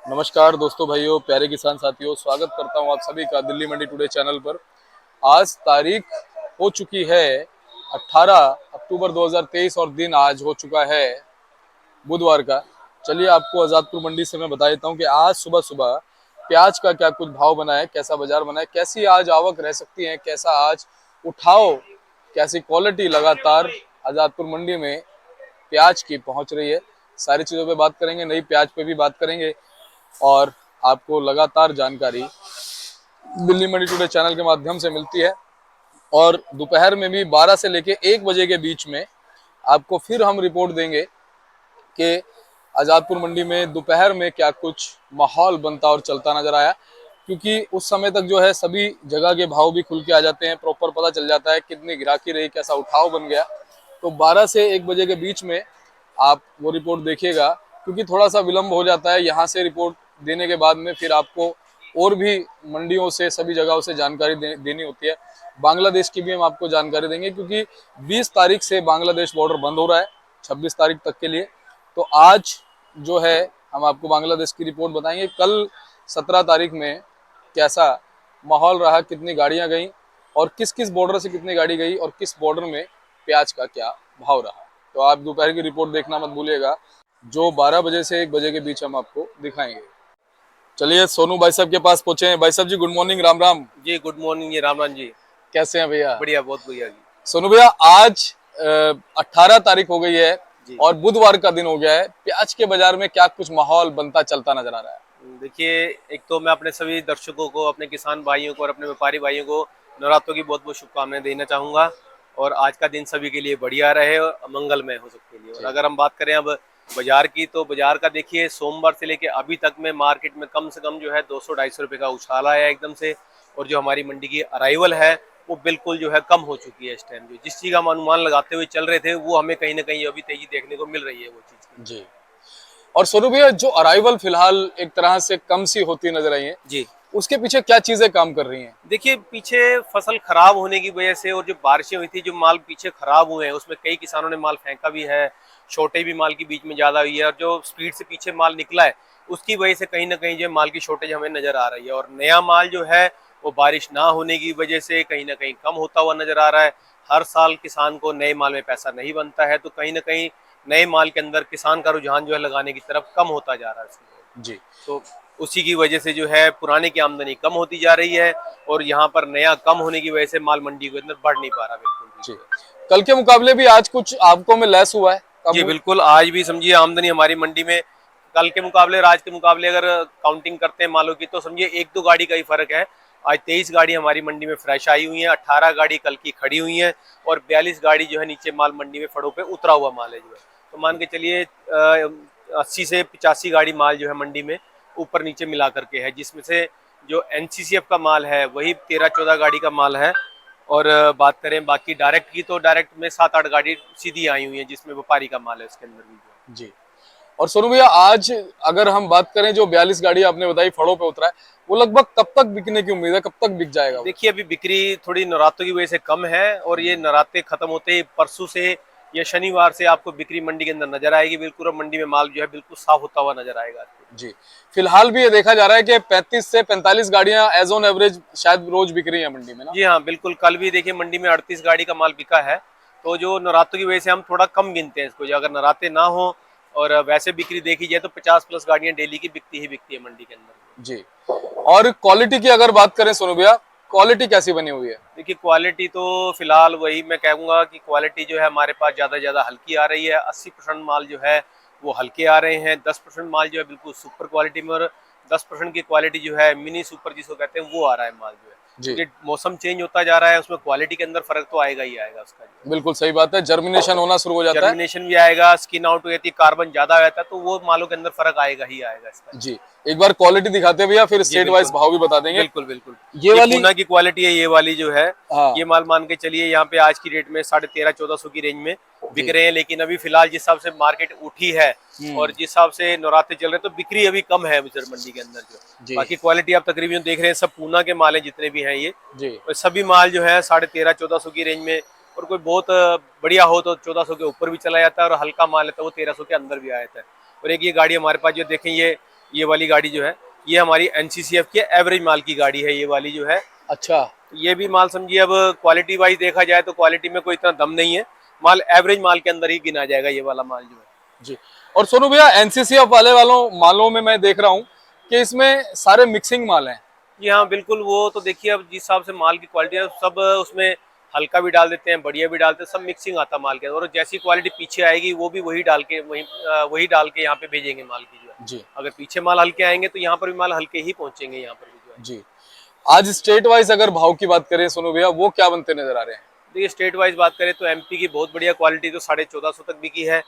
नमस्कार दोस्तों, भाइयों, प्यारे किसान साथियों, स्वागत करता हूं आप सभी का दिल्ली मंडी टुडे चैनल पर। आज तारीख हो चुकी है 18 अक्टूबर 2023 और दिन आज हो चुका है बुधवार का। चलिए आपको आजादपुर मंडी से मैं बता देता हूं कि आज सुबह सुबह प्याज का क्या कुछ भाव बना है, कैसा बाजार बना है, कैसी आज आवक रह सकती है, कैसा आज उठाव, कैसी क्वालिटी लगातार आजादपुर मंडी में प्याज की पहुंच रही है। सारी चीजों पे बात करेंगे, नई प्याज पे भी बात करेंगे और आपको लगातार जानकारी दिल्ली मंडी टुडे चैनल के माध्यम से मिलती है। और दोपहर में भी 12 से लेके 1 बजे के बीच में आपको फिर हम रिपोर्ट देंगे कि आजादपुर मंडी में दोपहर में क्या कुछ माहौल बनता और चलता नजर आया, क्योंकि उस समय तक जो है सभी जगह के भाव भी खुल के आ जाते हैं, प्रॉपर पता चल जाता है कितनी गिराकी रही, कैसा उठाव बन गया। तो 12 से 1 बजे के बीच में आप वो रिपोर्ट देखिएगा, क्योंकि थोड़ा सा विलंब हो जाता है। यहाँ से रिपोर्ट देने के बाद में फिर आपको और भी मंडियों से, सभी जगहों से जानकारी देनी होती है। बांग्लादेश की भी हम आपको जानकारी देंगे, क्योंकि 20 तारीख से बांग्लादेश बॉर्डर बंद हो रहा है 26 तारीख तक के लिए। तो आज जो है हम आपको बांग्लादेश की रिपोर्ट बताएंगे। कल 17 तारीख में कैसा माहौल रहा, कितनी गाड़ियां गई और किस किस बॉर्डर से कितनी गाड़ी गई और किस बॉर्डर में प्याज का क्या भाव रहा। तो आप दोपहर की रिपोर्ट देखना मत भूलिएगा, जो 12 बजे से 1 बजे के बीच हम आपको दिखाएंगे। चलिए सोनू भाई साहब के पास पहुंचे हैं। भाई साहब जी, गुड मॉर्निंग, राम राम। जी गुड मॉर्निंग जी, राम राम जी। कैसे हैं भैया? बढ़िया, बहुत बढ़िया जी। सोनू भैया, आज 18 तारीख हो गई है जी और बुधवार का दिन हो गया है। प्याज के बाजार में क्या कुछ माहौल बनता चलता नजर आ रहा है? देखिए, एक तो मैं अपने सभी दर्शकों को, अपने किसान भाइयों को और अपने व्यापारी भाइयों को नवरात्रों की बहुत बहुत शुभकामनाएं देना चाहूँगा। और आज का दिन सभी के लिए बढ़िया रहे और मंगलमय हो सबके लिए। और जी अगर हम बात करें अब बाजार की, तो बाजार का देखिए, सोमवार से लेके अभी तक में मार्केट में कम से कम जो है 200-250 रुपये का उछाल आया है एकदम से। और जो हमारी मंडी की अराइवल है वो बिल्कुल जो है कम हो चुकी है इस टाइम। जो जिस चीज़ का हम अनुमान लगाते हुए चल रहे थे, वो हमें कहीं ना कहीं अभी तेजी देखने को मिल रही है वो चीज़ की। जी। और सोनू भैया, जो अराइवल फिलहाल एक तरह से कम सी होती नजर आई है, जी, उसके पीछे क्या चीजें काम कर रही हैं? देखिए, पीछे फसल खराब होने की वजह से और जो बारिशें हुई थी, जो माल पीछे खराब हुए हैं उसमें कई किसानों ने माल फेंका भी है। शॉर्टेज भी माल की बीच में ज़्यादा हुई है और जो स्पीड से पीछे माल निकला है उसकी वजह से कहीं ना कहीं जो माल की शॉर्टेज हमें नज़र आ रही है। और नया माल जो है वो बारिश ना होने की वजह से कहीं ना कहीं कम होता हुआ नज़र आ रहा है। हर साल किसान को नए माल में पैसा नहीं बनता है, तो कहीं ना कहीं नए माल के अंदर किसान का रुझान जो है लगाने की तरफ कम होता जा रहा है। जी तो उसी की वजह से जो है पुराने की आमदनी कम होती जा रही है और यहाँ पर नया कम होने की वजह से माल मंडी के अंदर बढ़ नहीं पा रहा बिल्कुल भी जी। जो है। कल के मुकाबले भी आज कुछ आपको में लेस हुआ है, कम जी हुआ? बिल्कुल, आज भी समझिए आमदनी हमारी मंडी में कल के मुकाबले और आज के मुकाबले अगर काउंटिंग करते हैं मालों की, तो समझिए 1-2 गाड़ी का ही फर्क है। आज 23 गाड़ी हमारी मंडी में फ्रेश आई हुई है, 18 गाड़ी कल की खड़ी हुई है और 42 गाड़ी जो है नीचे माल मंडी में फड़ों पे उतरा हुआ माल है जो है। तो मान के चलिए 80 से 85 गाड़ी माल जो है मंडी में ऊपर नीचे मिला करके है, जिसमें से जो एनसीसीएफ का माल है वही 13-14 गाड़ी का माल है। और बात करें बाकी डायरेक्ट की, तो डायरेक्ट में 7-8 गाड़ी सीधी आई हुई है, जिसमें व्यापारी का माल है उसके अंदर भी जो है। जी। और सोनू भैया, आज अगर हम बात करें, जो 42 गाड़ी आपने बताई फड़ों पे उतरा है, वो लगभग कब तक बिकने की उम्मीद है, कब तक बिक जाएगा वो? देखिए, अभी बिक्री थोड़ी नवरात्रों की वजह से कम है और ये नवरात्रे खत्म होते ही परसों से या शनिवार से आपको बिक्री मंडी के अंदर नजर आएगी बिल्कुल। और मंडी में माल जो है बिल्कुल साफ होता हुआ नजर आएगा आपको। जी। फिलहाल भी ये देखा जा रहा है कि 35 से 45 गाड़ियां एज ऑन एवरेज शायद रोज बिक रही है मंडी में ना। जी हाँ बिल्कुल, कल भी देखिए मंडी में 38 गाड़ी का माल बिका है। तो जो नवरात्रों की वजह से हम थोड़ा कम गिनते हैं इसको, जो अगर नवरात्रे ना हो और वैसे बिक्री देखी जाए तो 50+ गाड़ियां डेली की बिकती ही बिकती है मंडी के अंदर। जी। और क्वालिटी की अगर बात करें सोनू भैया, क्वालिटी कैसी बनी हुई है? देखिए, क्वालिटी तो फिलहाल वही मैं कहूँगा कि क्वालिटी जो है हमारे पास ज़्यादा से ज़्यादा हल्की आ रही है। 80% माल जो है वो हल्के आ रहे हैं, 10% माल जो है बिल्कुल सुपर क्वालिटी में, और 10% की क्वालिटी जो है मिनी सुपर जिसको कहते हैं वो आ रहा है माल जो है। जी, क्योंकि मौसम चेंज होता जा रहा है, उसमें क्वालिटी के अंदर फर्क तो आएगा ही आएगा उसका जो है। बिल्कुल सही बात है। जर्मिनेशन होना शुरू हो जाता है। जर्मिनेशन भी आएगा, स्किन आउट हो जाती है, कार्बन ज़्यादा आ जाता है, तो वो मालों के अंदर फर्क आएगा ही आएगा इसका। जी। एक बार क्वालिटी दिखाते भैया, फिर जी स्टेट वाइज बिल्कुल, भाव भी बता देंगे। बिल्कुल, बिल्कुल। ये ये वाली। पूना की क्वालिटी है, ये वाली जो है, हाँ। ये माल मान के चलिए यहाँ पे आज की डेट में 13,500-1400 की रेंज में बिक जी। रहे हैं। लेकिन अभी फिलहाल जिस हिसाब से मार्केट उठी है और जिस हिसाब से नवरात्रे चल रहे हैं, तो बिक्री अभी कम है उधर मंडी के अंदर जो। जी। बाकी क्वालिटी आप तकरीबन देख रहे हैं, सब पूना के माल हैं जितने भी हैं ये। जी। और सभी माल जो है 13,500-1400 की रेंज में, और कोई बहुत बढ़िया हो तो 1400 के ऊपर भी चला जाता है और हल्का माल है तो वो 1300 के अंदर भी आ जाता है। और एक ये गाड़ी हमारे पास जो देखें, ये ये वाली गाड़ी जो है ये हमारी एनसीसीएफ की एवरेज माल की गाड़ी है, ये वाली जो है। अच्छा ये भी माल समझिए, अब क्वालिटी वाइज देखा जाए तो क्वालिटी में कोई इतना दम नहीं है, माल एवरेज माल के अंदर ही गिना जाएगा ये वाला माल जो है। जी। और सोनू भैया एनसीसीएफ वाले वालों मालों में मैं देख रहा हूँ कि इसमें सारे मिक्सिंग माल हैं। जी हाँ बिल्कुल, वो तो देखिए अब जिस हिसाब से माल की क्वालिटी है सब उसमें हल्का भी डाल देते हैं, बढ़िया भी डालते हैं, सब मिक्सिंग आता है माल के, और जैसी क्वालिटी पीछे आएगी वो भी वही डाल के वही डाल के यहाँ पे भेजेंगे माल की जो है। जी अगर पीछे माल हल्के आएंगे तो यहाँ पर भी माल हल्के ही पहुंचेंगे यहाँ पर भी जो है। जी। आज स्टेट वाइज अगर भाव की बात करें सोनू भैया, वो क्या बनते नजर आ रहे हैं? देखिए स्टेट वाइज बात करें तो एमपी की बहुत बढ़िया क्वालिटी तो 1450 तक बिकी है,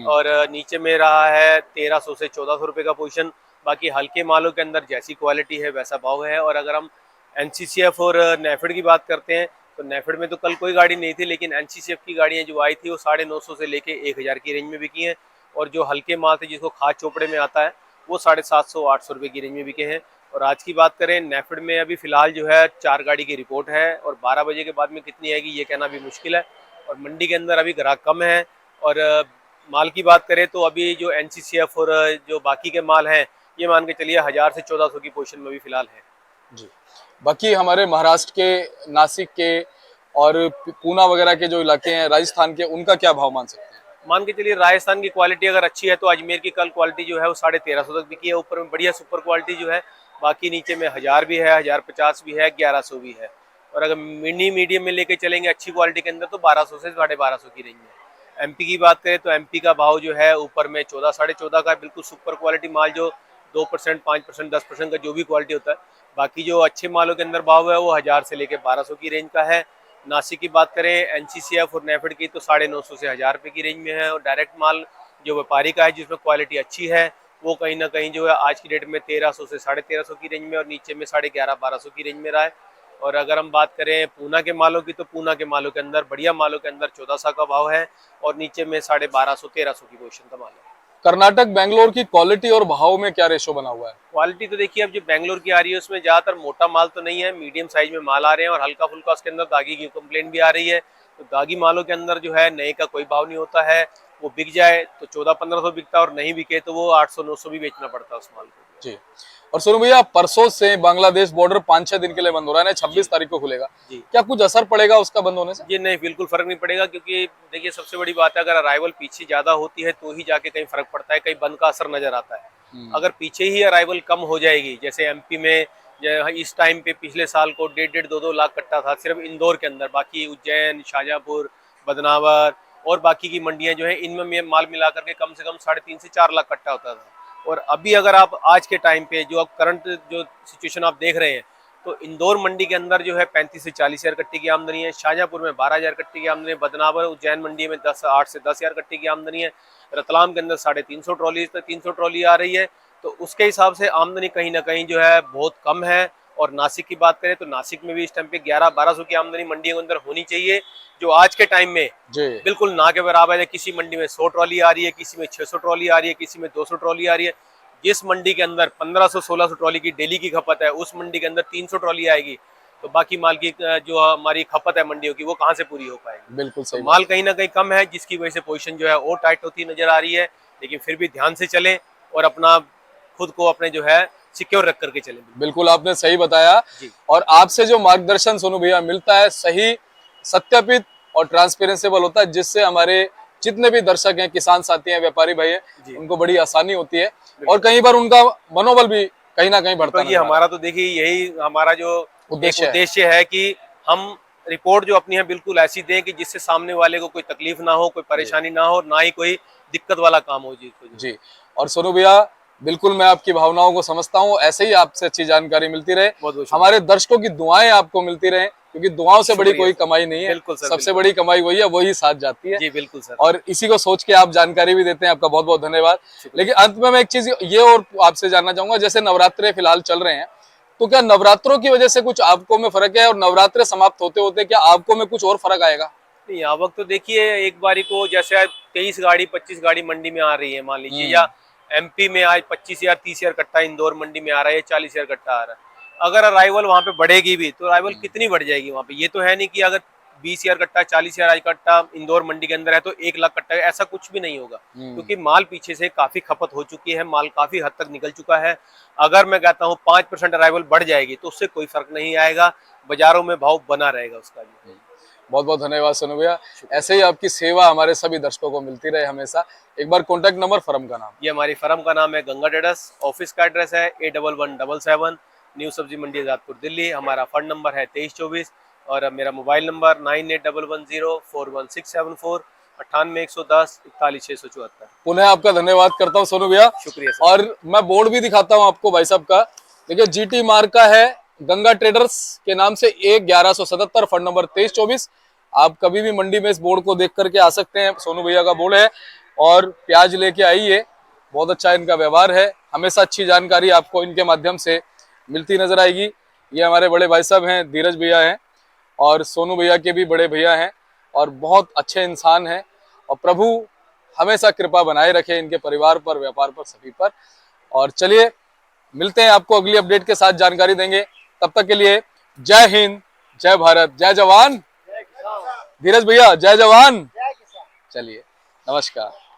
और नीचे में रहा है 1300 से 1400 रुपये का पोजीशन। बाकी हल्के मालों के अंदर जैसी क्वालिटी है वैसा भाव है। और अगर हम एनसीसीएफ और नेफेड की बात करते हैं तो नेफेड में तो कल कोई गाड़ी नहीं थी, लेकिन एनसीसीएफ की गाड़ियाँ जो आई थी वो 950 से लेके 1000 की रेंज में बिकी हैं, और जो हल्के माल थे जिसको खाद चोपड़े में आता है वो 750-800 रुपये की रेंज में बिके हैं। और आज की बात करें नेफेड में अभी फिलहाल जो है 4 गाड़ी की रिपोर्ट है, और 12 बजे के बाद में कितनी आएगी ये कहना भी मुश्किल है, और मंडी के अंदर अभी ग्राहक कम है। और माल की बात करें तो अभी जो एनसीसीएफ और जो बाकी के माल हैं ये मान के चलिए 1000 से 1400 की पोजीशन में भी फिलहाल है। जी। बाकी हमारे महाराष्ट्र के, नासिक के और पूना वगैरह के जो इलाके हैं, राजस्थान के, उनका क्या भाव मान सकते हैं? मान के चलिए राजस्थान की क्वालिटी अगर अच्छी है तो अजमेर की कल क्वालिटी जो है वो 1350 तक बिकी है, ऊपर में बढ़िया सुपर क्वालिटी जो है। बाकी नीचे में 1000 भी है, 1050 भी है, 1100 भी है। और अगर मिनी मीडियम में लेके चलेंगे अच्छी क्वालिटी के अंदर तो 1200 से 1250 की रेंज में। एमपी की बात करें तो एमपी का भाव जो है ऊपर में 14-14.5 का बिल्कुल सुपर क्वालिटी माल, जो 2%, 5%, 10% का जो भी क्वालिटी होता है। बाकी जो अच्छे मालों के अंदर भाव है वो 1000 से लेके 1200 की रेंज का है। नासिक की बात करें एनसीसीएफ और नेफेड की तो 950 से 1000 रुपये की रेंज में है, और डायरेक्ट माल जो व्यापारी का है जिसमें क्वालिटी अच्छी है वो कहीं ना कहीं जो है आज की डेट में 1300 से 1350 की रेंज में, और नीचे में 11,500-1200 की रेंज में रहा है। और अगर हम बात करें पूना के मालों की तो पूना के मालों के अंदर बढ़िया मालों के अंदर 1400 का भाव है, और नीचे में 1250-1300 की पोजीशन का माल है। कर्नाटक बेंगलोर की क्वालिटी और भाव में क्या रेशो बना हुआ है? क्वालिटी तो देखिए अब जो बेंगलोर की आ रही है उसमें ज्यादातर मोटा माल तो नहीं है, मीडियम साइज में माल आ रहे हैं, और हल्का फुल्का उसके अंदर दागी की कंप्लेंट भी आ रही है। तो दागी मालों के अंदर जो है नए का कोई भाव नहीं होता है, वो बिक जाए तो 1400-1500 बिकता है, और नहीं बिके तो वो 800-900 भी बेचना पड़ता है उस माल को। जी। और सुनो भैया, परसों से बांग्लादेश बॉर्डर 5-6 दिन के लिए बंद हो रहा है ना, 26 तारीख को खुलेगा। जी क्या कुछ असर पड़ेगा उसका बंद होने से? जी नहीं, बिल्कुल फर्क नहीं पड़ेगा, क्योंकि देखिए सबसे बड़ी बात है अगर अराइवल पीछे ज्यादा होती है तो ही जाके कहीं फर्क पड़ता है, कहीं बंद का असर नजर आता है। अगर पीछे ही अराइवल कम हो जाएगी, जैसे एमपी में इस टाइम पे पिछले साल को 1.5-2 लाख कट्टा था सिर्फ इंदौर के अंदर, बाकी उज्जैन, शाजापुर, बदनावर और बाकी की मंडियां जो है इनमें माल मिला करके कम से कम 3.5 से 4 लाख कट्टा होता था। और अभी अगर आप आज के टाइम पे जो अब करंट जो सिचुएशन आप देख रहे हैं तो इंदौर मंडी के अंदर जो है 35 से 40 हजार कट्टे की आमदनी है, शाजापुर में 12,000 कट्टे की आमदनी है, बदनावर उज्जैन मंडी में 8 से 10,000 कट्टे की आमदनी है, रतलाम के अंदर 350 ट्रॉली आ रही है। तो उसके हिसाब से आमदनी कहीं ना कहीं जो है बहुत कम है। और नासिक की बात करें तो नासिक में भी इस टाइम पे 1100-1200 की आमदनी मंडियों के अंदर होनी चाहिए, जो आज के टाइम में जी। बिल्कुल ना के बराबर है। किसी मंडी में 100 ट्रॉली आ रही है, किसी में 600 ट्रॉली आ रही है, किसी में 200 ट्रॉली आ रही है। जिस मंडी के अंदर 1500-1600 ट्रॉली की डेली की खपत है, उस मंडी के अंदर 300 ट्रॉली आएगी, तो बाकी माल की जो हमारी खपत है मंडियों की वो कहाँ से पूरी हो पाएगी। बिल्कुल तो सही माल कहीं ना कहीं कम है, जिसकी वजह से पोजीशन जो है और टाइट होती नजर आ रही है। लेकिन फिर भी ध्यान से चलें और अपना खुद को अपने जो है सिक्योर रख करके चलें। बिल्कुल आपने सही बताया। जी और आपसे जो मार्गदर्शन सोनू भैया मिलता है, सही, सत्यापित और ट्रांसपेरेंसेबल होता है, जिससे हमारे जितने भी दर्शक हैं, किसान साथी हैं, व्यापारी भाई हैं, जी उनको बड़ी आसानी होती है, और कई बार उनका मनोबल भी कहीं ना कहीं बढ़ता तो ये हमारा तो देखिए यही हमारा जो उद्देश्य है। उद्देश्य है कि हम रिपोर्ट जो अपनी है बिल्कुल ऐसी दें कि जिससे सामने वाले को कोई तकलीफ ना हो, कोई परेशानी ना हो, ना ही कोई दिक्कत वाला काम हो जिसको। जी। और सोनू भैया, बिल्कुल मैं आपकी भावनाओं को समझता हूँ, ऐसे ही आपसे अच्छी जानकारी मिलती रहे, बहुत बहुत हमारे दर्शकों की दुआएं आपको मिलती रहे, क्योंकि दुआओं से बड़ी कोई कमाई नहीं है। बिल्कुल सर, सबसे बड़ी कमाई वही है, वही साथ जाती है। जी बिल्कुल सर। और इसी को सोच के आप जानकारी भी देते हैं, आपका बहुत बहुत धन्यवाद। लेकिन अंत में मैं एक चीज ये और आपसे जानना चाहूंगा, जैसे नवरात्रे फिलहाल चल रहे हैं, तो क्या नवरात्रों की वजह से कुछ आपको में फर्क है, और नवरात्रे समाप्त होते होते क्या आपको में कुछ और फर्क आएगा? नहीं, आवक तो देखिए एक बारी को जैसे 23 गाड़ी 25 गाड़ी मंडी में आ रही है मान लीजिए, या एमपी में आज 25,000 30,000 कट्टा इंदौर मंडी में आ रहा है, 40,000 कट्टा आ रहा है। अगर अराइवल वहां पे बढ़ेगी भी तो अराइवल कितनी बढ़ जाएगी वहां पे, ये तो है नहीं कि अगर 20,000 कट्टा 40,000 आज कट्टा इंदौर मंडी के अंदर है तो 1 लाख कट्टा है, ऐसा कुछ भी नहीं होगा, क्योंकि माल पीछे से काफी खपत हो चुकी है, माल काफी हद तक निकल चुका है। अगर मैं कहता हूँ 5% अराइवल बढ़ जाएगी तो उससे कोई फर्क नहीं आएगा, बाजारों में भाव बना रहेगा उसका भी। बहुत बहुत धन्यवाद सोनू भैया, ऐसे ही आपकी सेवा हमारे सभी दर्शकों को मिलती रहे हमेशा। एक बार कॉन्टैक्ट नंबर, फर्म का नाम। ये हमारी फर्म का नाम है गंगा ट्रेडर्स, ऑफिस का एड्रेस है A1177 न्यू सब्जी मंडी आजादपुर दिल्ली। हमारा फंड नंबर है 2324 और मेरा मोबाइल नंबर 9811041674 98 110 41 674। पुनः आपका धन्यवाद करता हूँ सोनू भैया, शुक्रिया सर। और मैं बोर्ड भी दिखाता हूँ आपको भाई साहब का। देखिए GT मार्क का है, गंगा ट्रेडर्स के नाम से 1177, फंड नंबर 2324। आप कभी भी मंडी में इस बोर्ड को देख करके आ सकते हैं, सोनू भैया का बोर्ड है। और प्याज लेके आइए, बहुत अच्छा इनका व्यवहार है, हमेशा अच्छी जानकारी आपको इनके माध्यम से मिलती नजर आएगी। ये हमारे बड़े भाई साहब हैं, धीरज भैया हैं, और सोनू भैया के भी बड़े भैया हैं, और बहुत अच्छे इंसान हैं। और प्रभु हमेशा कृपा बनाए रखे इनके परिवार पर, व्यापार पर, सभी पर। और चलिए मिलते हैं, आपको अगली अपडेट के साथ जानकारी देंगे। तब तक के लिए जय हिंद, जय भारत, जय जवान। धीरज भैया जय जवान। चलिए नमस्कार।